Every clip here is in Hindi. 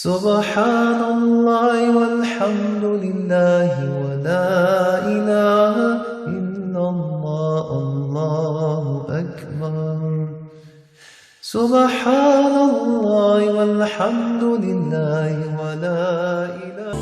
Subhanallah walhamdulillah wa la ilaha illallah, Allahu Akbar. Subhanallah walhamdulillah wa la ilaha.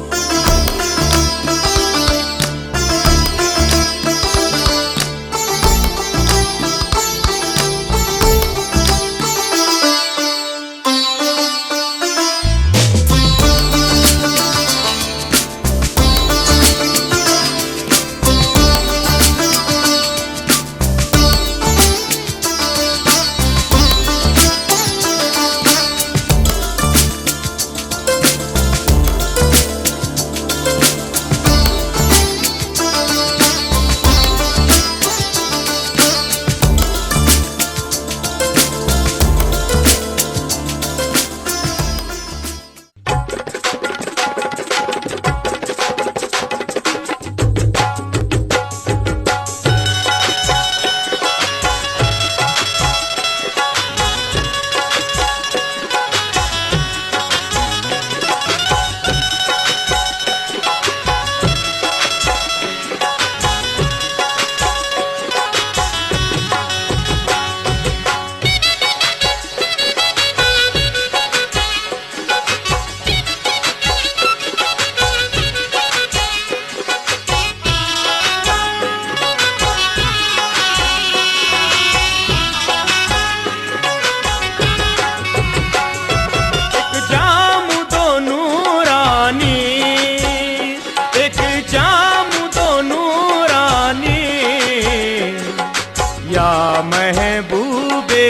महबूबे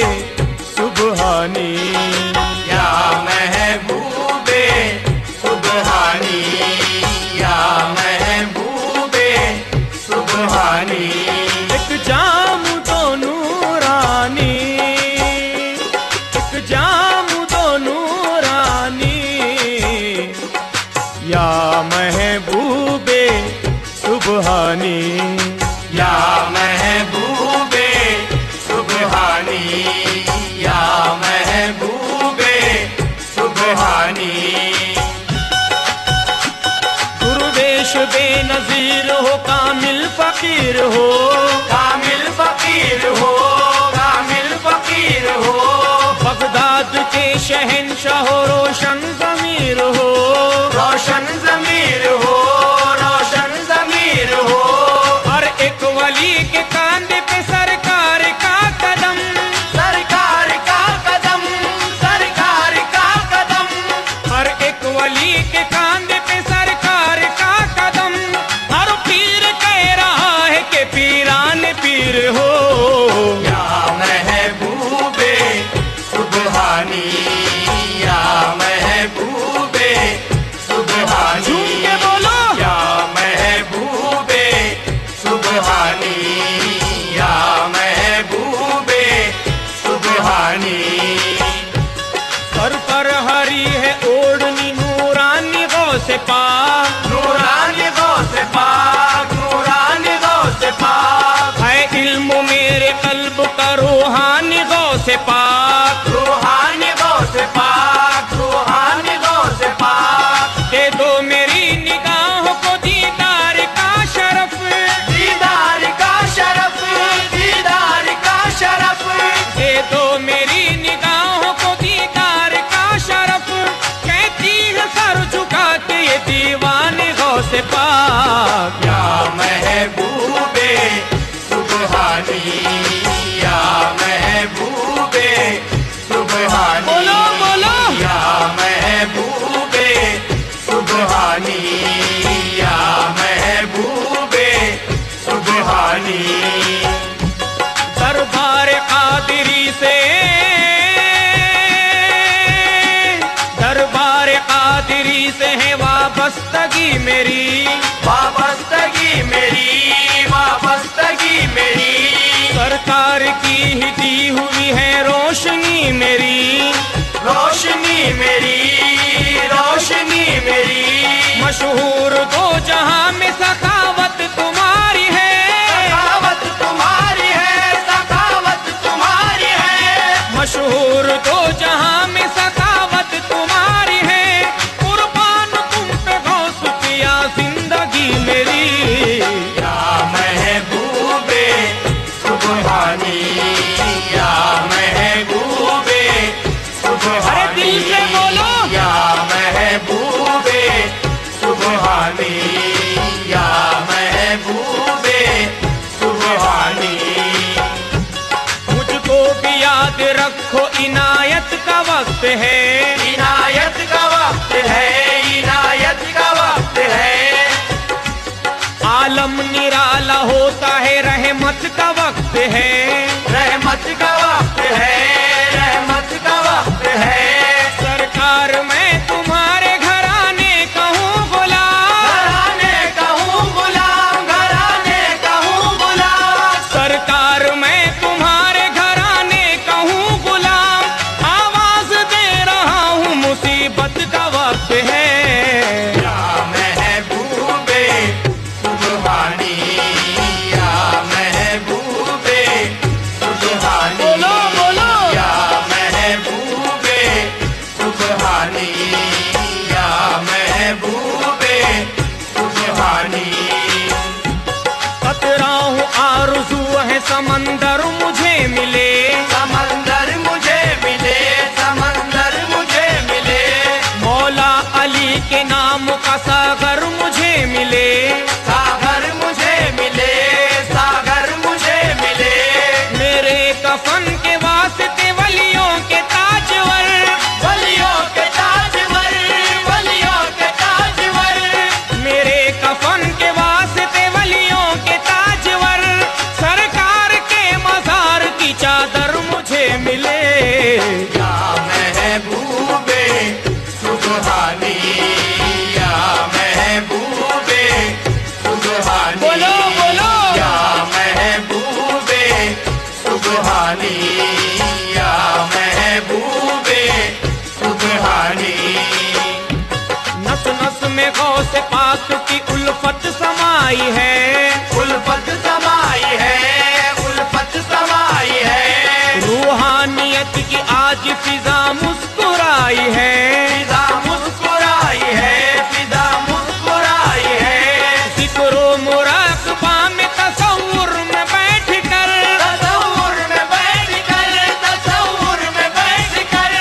Subhani, या महबूबे सुबहानी, या महबूबे सुबहानी। एक जाम दो नूरानी, एक जाम दो नूरानी, या महबूबे सुबहानी, या महबूबे सुबहानी, या महबूबे सुबहानी। गुरुदेश बेनज़ीर हो, कामिल फकीर हो, कामिल फकीर हो, कामिल फकीर हो। बगदाद के शहंशाह हो, रोशन ज़मीर हो, रोशन ज़मीर हो, रोशन ज़मीर हो। हर एक वली के कांधे पे सरकार का कदम, सरकार का कदम, सरकार का कदम। हर एक वली के कांधे पे सरकार का कदम। हर पीर कह रहा है कि पीरान पीर हो। या महबूबे सुबहानी, या महबूबे सुबहानी। झूम के बोलो, या महबूबे सुबहानी, या महबूबे सुबहानी। सर पर हरी है ओढ़नी नूरानी गौसे पाक, नूरानी गौसे पाक, नूरानी गौसे पाक। है इल्म मेरे कल्ब का रूहानी गौसे पाक। रूहानी गौसे पाक, रूहानी गौसे पाक। दे दो मेरी निगाहों को दीदार का शरफ, दीदार का शरफ, दीदार का शरफ। दे दो मेरी निगाहों को दीदार का शरफ। कहती है सर झुका के ये दीवाने गौसे पाक। या महबूबे सुबहानी, या महबूबे सुबहानी। बोलो बोलो, या महबूबे सुबहानी, या महबूबे सुबहानी। दरबार कादिरी से, दरबार कादिरी से है वाबस्तगी मेरी, वाबस्तगी मेरी, वाबस्तगी मेरी। सरकार की ही दी हुई है रोशनी मेरी, रोशनी मेरी, मशहूर दो जहां में सखावत तुम्हारी है, कुर्बान तुम पे गौस किया जिंदगी मेरी। या महबूबे सुबहानी, या महबूबे सुबहानी। अरे दिल से बोलो। या महबूबे सुबहानी, या महबूबे सुबहानी। मुझको भी याद रखो इनायत का वक्त है, इनायत का वक्त है, इनायत का वक्त है। आलम निराला होता है, रहमत का वक्त है, रहमत का वक्त है, रहमत का वक्त है। सरकार मैं तुम्हारे घराने का हूँ गुलाम, घराने का हूँ गुलाम, घराने का हूँ गुलाम। सरकार मैं तुम्हारे घराने का हूँ गुलाम, आवाज दे रहा हूँ मुसीबत का वक्त है। या महबूबे सुबहानी, या महबूबे सुबहानी। बोलो बोलो। या महबूबे सुबहानी, या महबूबे सुबहानी। कतरा हूँ आरज़ू है समंदर मुझे मिले, समंदर मुझे मिले, समंदर मुझे मिले। मौला अली के नाम का सागर मुझे मिले, सागर मुझे मिले, सागर मुझे मिले। मेरे कफन के वास्ते वलियों के ताजवर, वलियों के ताजवर, वलियों के ताजवर। मेरे कफन के वास्ते वलियों के ताजवर, सरकार के मजार की चादर मुझे मिले। या महबूबे सुबहानी, या महबूबे सुबहानी। बोलो बोलो। या महबूबे सुबहानी, या महबूबे सुबहानी। नस नस में गौस पाक की उल्फत समाई है, उल्फत समाई है, उल्फत समाई है। रूहानियत की आज फिजा मुस्कुराई है, फिजा मुस्कुराई है, फिजा मुस्कुराई है। जिक्रो मुराकबा में तसव्वुर में बैठ कर, तसव्वुर में बैठ कर, तसव्वुर में बैठ कर।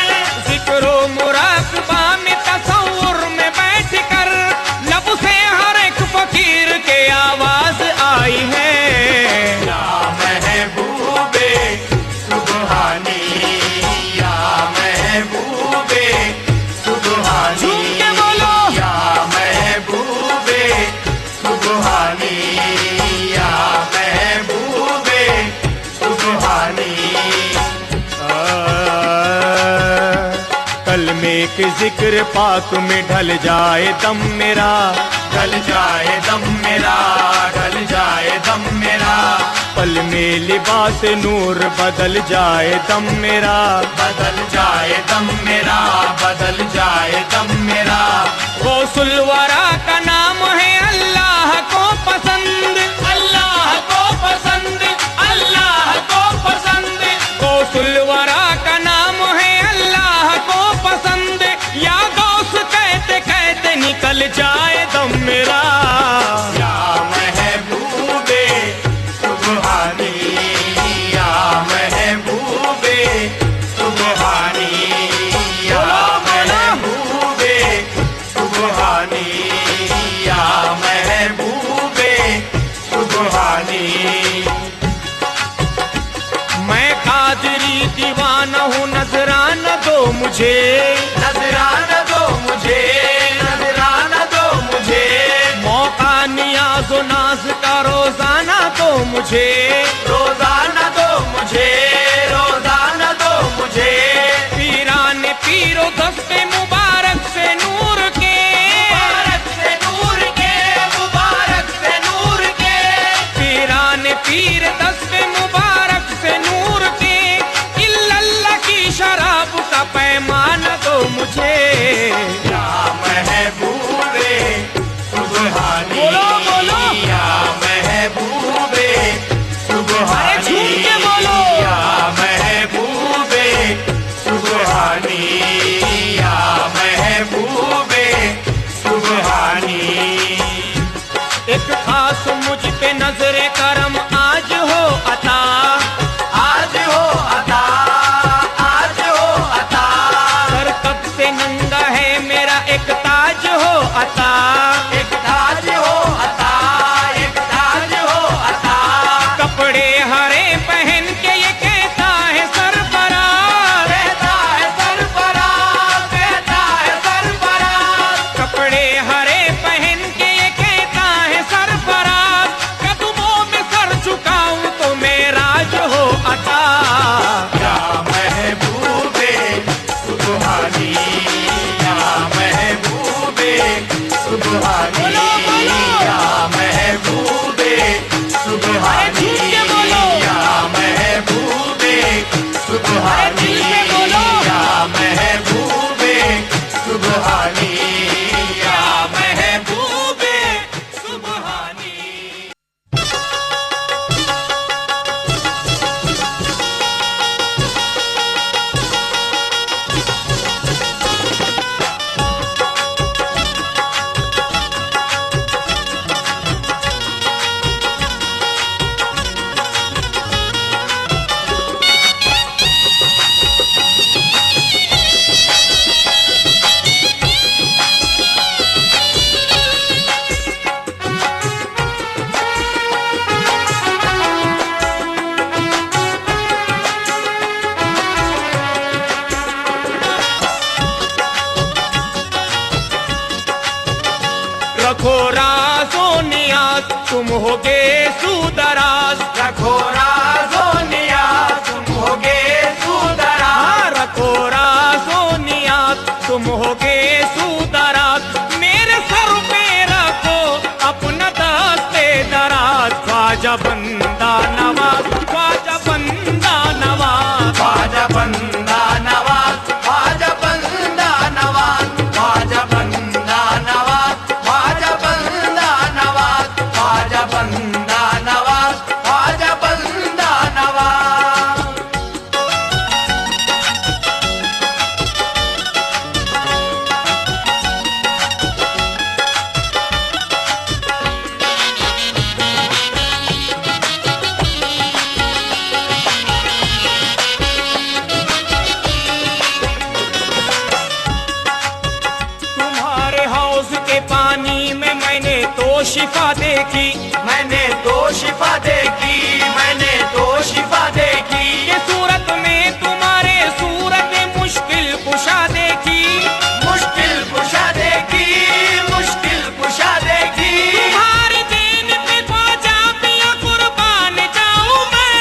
जिक्रो मुराकबा में तसव्वुर में बैठ कर, लब से हर एक फकीर के आवाज आई है। या महबूबे सुबहानी, या महबूबे सुबहानी। झूम के बोलो। या महबूबे सुबहानी, या महबूबे सुबहानी। कलमे के जिक्र पाक में ढल जाए दम मेरा, ढल जाए दम मेरा, ढल जाए दम मेरा। पल में लिबास नूर बदल जाए दम मेरा, बदल जाए दम मेरा, बदल जाए दम मेरा। गौसुल वरा का नाम है अल्लाह को पसंद, अल्लाह को पसंद, अल्लाह को पसंद। गौसुल वरा का नाम है अल्लाह को पसंद, या गौस कहते कहते निकल जाए दम मेरा। या महबूबे सुबहानी, या महबूबे सुबहानी। या महबूबे सुबहानी, या महबूबे सुबहानी। मैं कादरी दीवाना हूँ नजराना दो मुझे, नजराना दो मुझे, नजराना दो मुझे। मौका नियाज़ो नाज का रोजाना दो मुझे, रोजाना दो मुझे, रोजाना दो मुझे। पीराने पीरो दस्ते मुबारक से नूर के, मुबारक से नूर के, मुबारक से नूर के। पीराने पीर दस्ते मुबारक से नूर के, इल्लल्लाह की शराब का पैमाना दो मुझे। या महबूबे सुबहानी, बोलो बोलो। या महबूबे सुबहानी। अरे झूम के अता, एक ताज हो अता, एक ताज हो अता। कपड़े हरे पहन के ये कहता है सरफराज, कहता है सरफराज, कहता है सरफराज। कपड़े हरे पहन के ये कहता है सरफराज, कदमों में सर झुकाऊं तो मेरा जो हो अता। या महबूबे सुबहानी, या महबूबे सुबहानी, बोलो, बोलो। या महबूबे सुबहानी, अरे झूम के बोलो। या महबूबे सुबहानी, अरे दिल से बोलो। या महबूबे सुबहानी, या महबूबे सुबहानी। रखो राज़ो नियाज़ तुम होगे सुदराज, रखो राज़ो नियाज़ तुम होगे सुदराज। रखो राज़ो नियाज़ तुम होगे सुदराज, मेरे सर पे रखो अपना दस्ते दराज। ख्वाजा बंदा नवाज, ख्वाजा बंदा नवाज, ख्वाजा बंदा नवाज, ख्वाजा बंदा नवाज, ख्वाजा बंदा नवाज, ख्वाजा बंदा नवाज, ख्वाजा बंदा नवाज, ख्वाजा बंदा नवाज। तुम्हारे हौज के पानी में मैंने तो शिफा देखी, मैंने तो शिफा देखी, मैंने तो शिफा देखी। ये सूरत में तुम्हारे सूरत मुश्किल कुशा देखी, मुश्किल कुशा देखी, मुश्किल कुशा देखी। तुम्हारे दीन पे ख्वाजा पिया कुर्बान जाऊं मैं,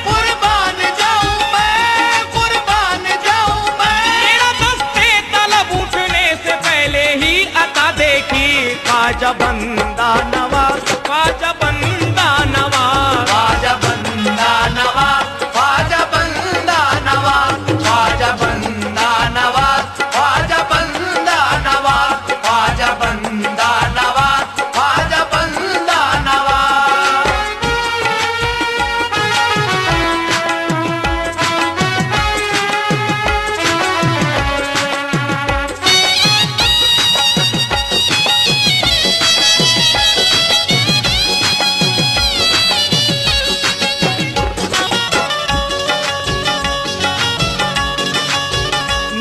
कुर्बान जाऊं मैं, कुर्बान जाऊं मैं। मेरा दस्ते तलब उठने से पहले ही अता देखी। ख्वाजा बंदा नवाज, ख्वाजा बंदा नवाज, ख्वाजा बंदा नवाज, ख्वाजा बंदा नवाज, ख्वाजा बंदा नवाज, ख्वाजा बंदा नवाज, ख्वाजा बंदा नवाज, ख्वाजा बंदा नवाज।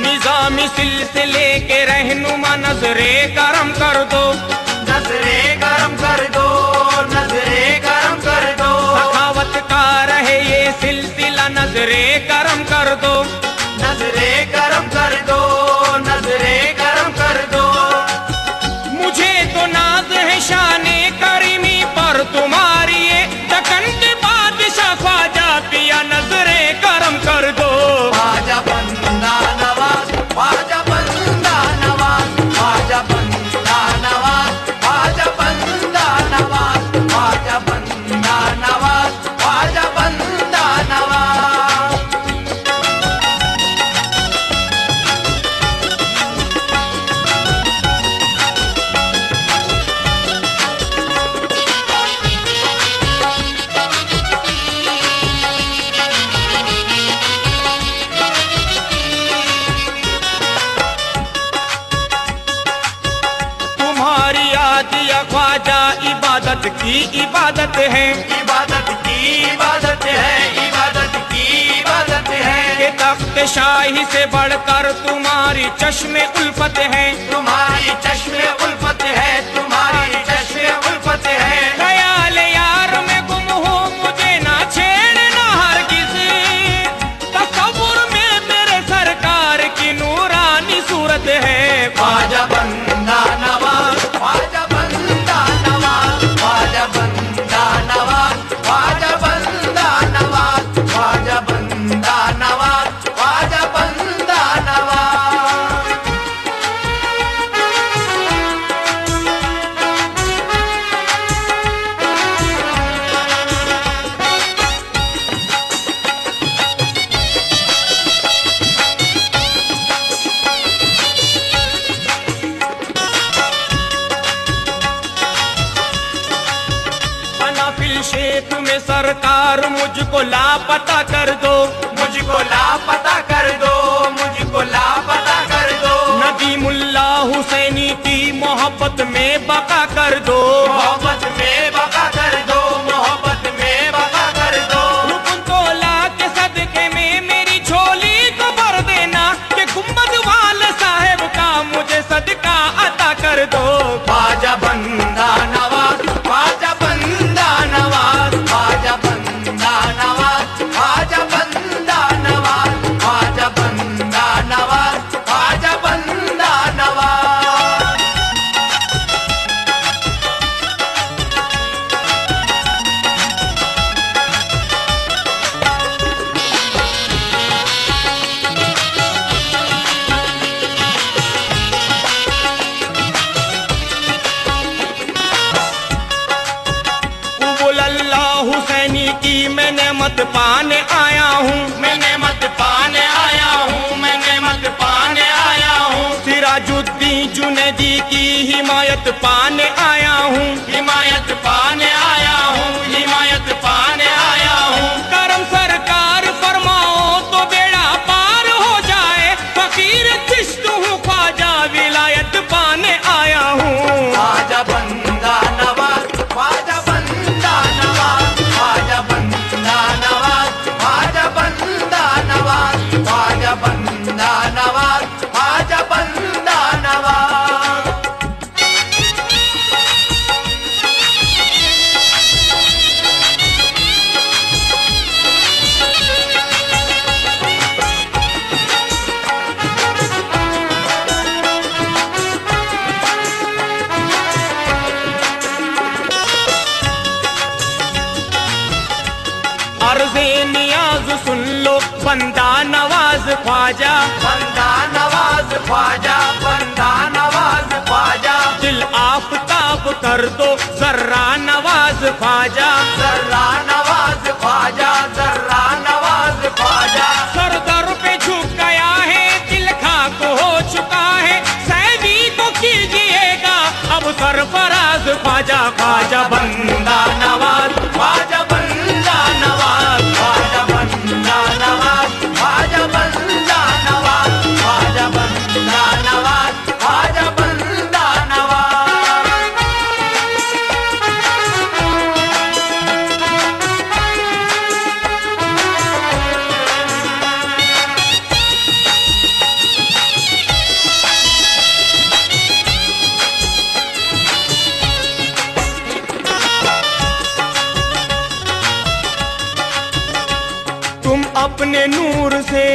निजामी सिलसिले के रहनुमा नजरे करम कर दो, नजरे गरम कर दो, नजरे गरम कर दो। सखावत का रहे ये सिलसिला नजरे करम कर दो, नजरे गरम कर दो, नजरे गरम कर दो। मुझे तो नाज है शाने करीमी पर तुम्हारी ये दक्कन के बादशाह ख्वाजा पिया नजरे करम कर दो। ख्वाजा बंदा नवाज, ख्वाजा बंदा नवाज, ख्वाजा बंदा नवाज, ख्वाजा बंदा नवाज, ख्वाजा बंदा नवाज, ख्वाजा बंदा नवाज। तुम्हारी याद या ख्वाजा इबादत की इबादत है, इबादत की इबादत है, इबादत की इबादत है। के तख्त बादशाही से बढ़कर तुम्हारी चश्मे उल्फत है, तुम्हारी चश्मे उल्फत है, तुम्हारी चश्मे उल्फत है। ख्याल यार में गुम हो मुझे ना छेड़ना हरगिज़, तसव्वुर में तेरे सरकार की नूरानी सूरत है। ख्वाजा बंदा नवाज, ख्वाजा बंदा नवाज, ख्वाजा बंदा नवाज, ख्वाजा बंदा नवाज, ख्वाजा बंदा नवाज, ख्वाजा बंदा नवाज। अनाफिल शेख में सरकार मुझको लापता कर दो, मुझको लापता कर दो, मुझको लापता कर दो। नदीमुल्ला हुसैनी की मोहब्बत में बका कर दो, मोहब्बत में बका कर दो, मोहब्बत में बका कर दो। रुकन तोला के सदके में मेरी झोली को भर देना, कि गुम्बद वाले साहेब का मुझे सदका अता कर दो। ख्वाजा बंदा नवाज, ख्वाजा बंदा नवाज, ख्वाजा बंदा नवाज, ख्वाजा बंदा नवाज, ख्वाजा बंदा नवाज, ख्वाजा बंदा नवाज। उबुल अल्लाह हुसैनी की मैं नेमत पाने आया हूँ, मैं नेमत पाने आया हूँ, मैं नेमत पाने आया हूँ। सिराजुद्दीन जुनैदी की हिमायत पाने आया हूँ, हिमायत पाने आया हूँ, हिमायत पाने आया हूँ। करम सरकार फरमाओ तो बेड़ा पार हो जाए, फकीर चिश्त हूँ ख्वाजा विलायत पाने आया हूँ। ख्वाजा बंदा नवाज, ख्वाजा बंदा नवाज, ख्वाजा बंदा नवाज, ख्वाजा बंदा नवाज, ख्वाजा बंदा नवाज, ख्वाजा बंदा नवाज। अर्ज़े नियाज सुन लो बंदा नवाज ख्वाजा, बंदा नवाज ख्वाजा, बंदा नवाज ख्वाजा। दिल आफताब कर दो जर्रा नवाज ख्वाजा, जर्रा नवाज ख्वाजा, जर्रा नवाज ख्वाजा। सर दर पे झुक गया है, दिल खाक हो चुका है, सैदी को कीजिएगा अब सरफराज ख्वाजा। ख्वाजा बंदा नवाज, ख्वाजा बंदा नवाज, ख्वाजा बंदा नवाज, ख्वाजा बंदा नवाज, ख्वाजा बंदा नवाज, ख्वाजा बंदा नवाज। तुम अपने नूर से,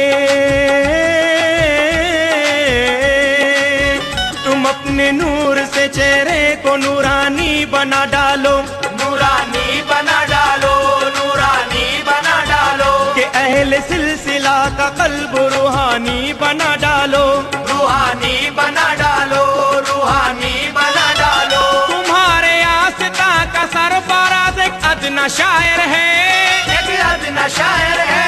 तुम अपने नूर से चेहरे को नूरानी बना डालो, नूरानी बना डालो, नूरानी बना डालो। कि अहले सिलसिला का कल्ब रूहानी बना डालो, रूहानी बना डालो, रूहानी बना डालो। तुम्हारे आस्था का सरफराज एक अदना शायर है, एक अदना शायर है,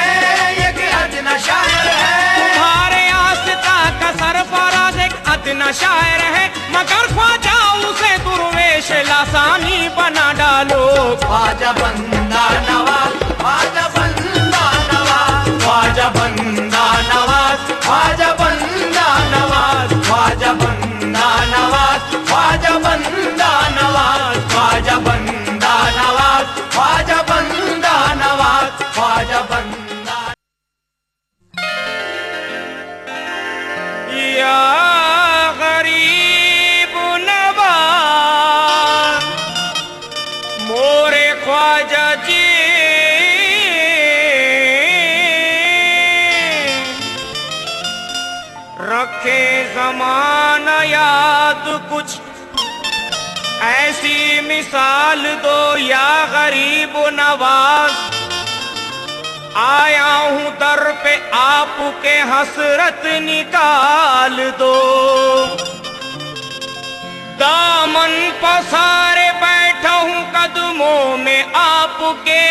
एक अदना शायर है। तुम्हारे आस्था का सरफराज एक अदना शायर है, मगर ख्वाजा उसे दुर्वेश लासानी बना डालो। ख्वाजा बंदा नवाज, ख्वाजा बंदा नवाज, ख्वाजा बंदा नवाज, ख्वाजा बंदा नवाज, ख्वाजा बंदा नवाज, ख्वाजा बंदा नवाज, ख्वाजा बंदा नवाज, ख्वाजा बंदा नवाज, ख्वाजा बंदा। रखे ज़माना याद कुछ ऐसी मिसाल दो या गरीब नवाज, आया हूं दर पे आपके हसरत निकाल दो। दामन पसारे बैठा हूं कदमों में आपके,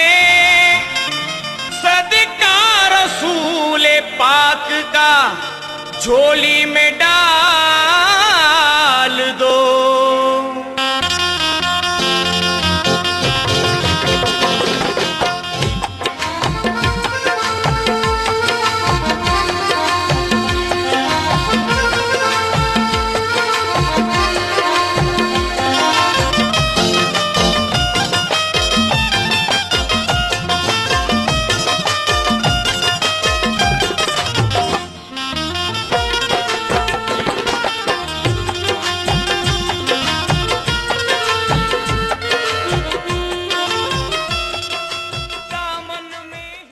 सदका रसूल पाक का झोली में डाल दो।